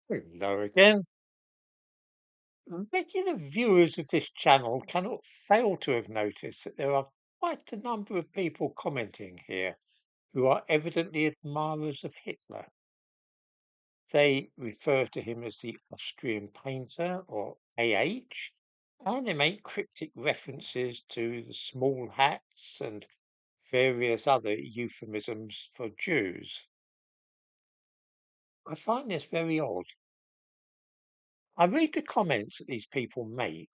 Hello again. Regular viewers of this channel cannot fail to have noticed that there are quite a number of people commenting here who are evidently admirers of Hitler. They refer to him as the Austrian painter or AH, and they make cryptic references to the small hats and various other euphemisms for Jews. I find this very odd. I read the comments that these people make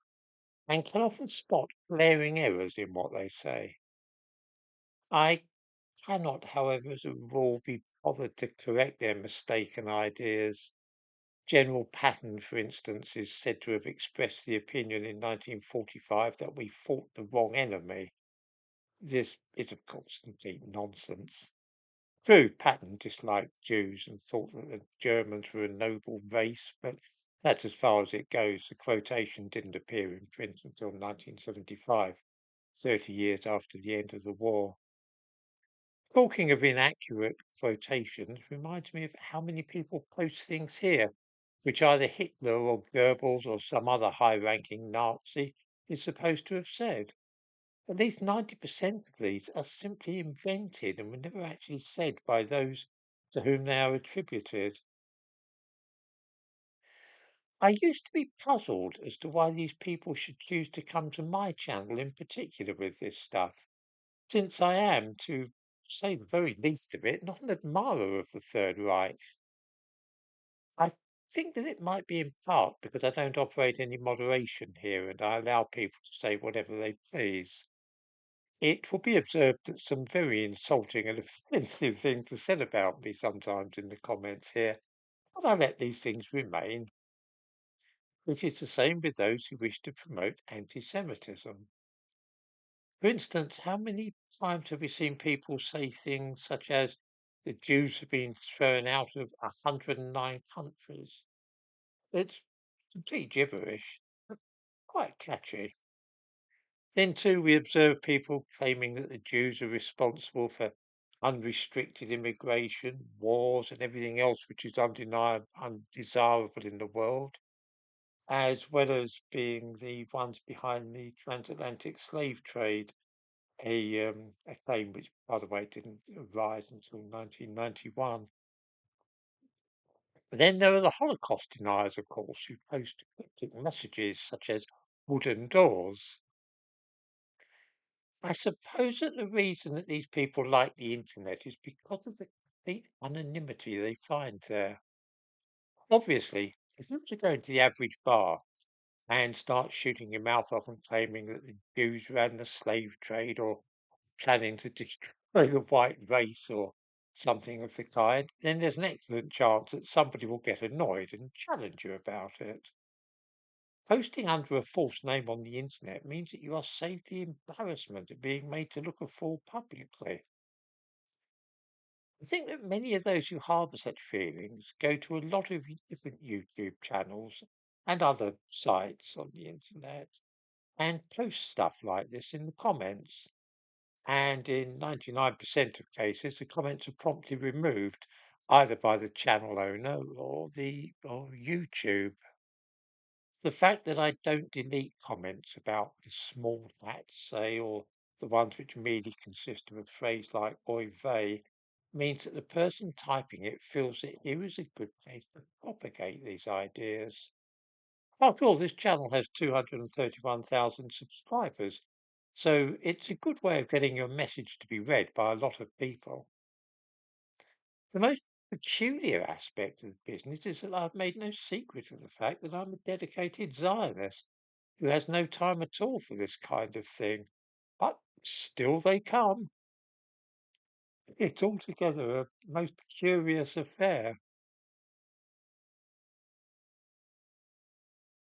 and can often spot glaring errors in what they say. I cannot, however, as a rule, be bothered to correct their mistaken ideas. General Patton, for instance, is said to have expressed the opinion in 1945 that we fought the wrong enemy. This is, of course, complete nonsense. True, Patton disliked Jews and thought that the Germans were a noble race, but that's as far as it goes. The quotation didn't appear in print until 1975, 30 years after the end of the war. Talking of inaccurate quotations reminds me of how many people post things here, which either Hitler or Goebbels or some other high ranking Nazi is supposed to have said. At least 90% of these are simply invented and were never actually said by those to whom they are attributed. I used to be puzzled as to why these people should choose to come to my channel in particular with this stuff, since I am, to say the very least of it, not an admirer of the Third Reich. I think that it might be in part because I don't operate any moderation here and I allow people to say whatever they please. It will be observed that some very insulting and offensive things are said about me sometimes in the comments here, but I let these things remain. It is the same with those who wish to promote anti-Semitism. For instance, how many times have we seen people say things such as the Jews have been thrown out of 109 countries? It's complete gibberish, but quite catchy. Then, too, we observe people claiming that the Jews are responsible for unrestricted immigration, wars, and everything else which is undeniable, undesirable in the world, as well as being the ones behind the transatlantic slave trade, a claim which, by the way, didn't arise until 1991. But then there are the Holocaust deniers, of course, who post cryptic messages such as wooden doors. I suppose that the reason that these people like the internet is because of the complete anonymity they find there. Obviously, if you were to go into the average bar and start shooting your mouth off and claiming that the Jews ran the slave trade or planning to destroy the white race or something of the kind, then there's an excellent chance that somebody will get annoyed and challenge you about it. Posting under a false name on the internet means that you are saved the embarrassment of being made to look a fool publicly. I think that many of those who harbour such feelings go to a lot of different YouTube channels and other sites on the internet and post stuff like this in the comments. And in 99% of cases, the comments are promptly removed either by the channel owner or YouTube. The fact that I don't delete comments about the small hats, say, or the ones which merely consist of a phrase like oy vey, means that the person typing it feels that here is a good place to propagate these ideas. After all, this channel has 231,000 subscribers, so it's a good way of getting your message to be read by a lot of people. The most peculiar aspect of the business is that I've made no secret of the fact that I'm a dedicated Zionist who has no time at all for this kind of thing. But still they come. It's altogether a most curious affair.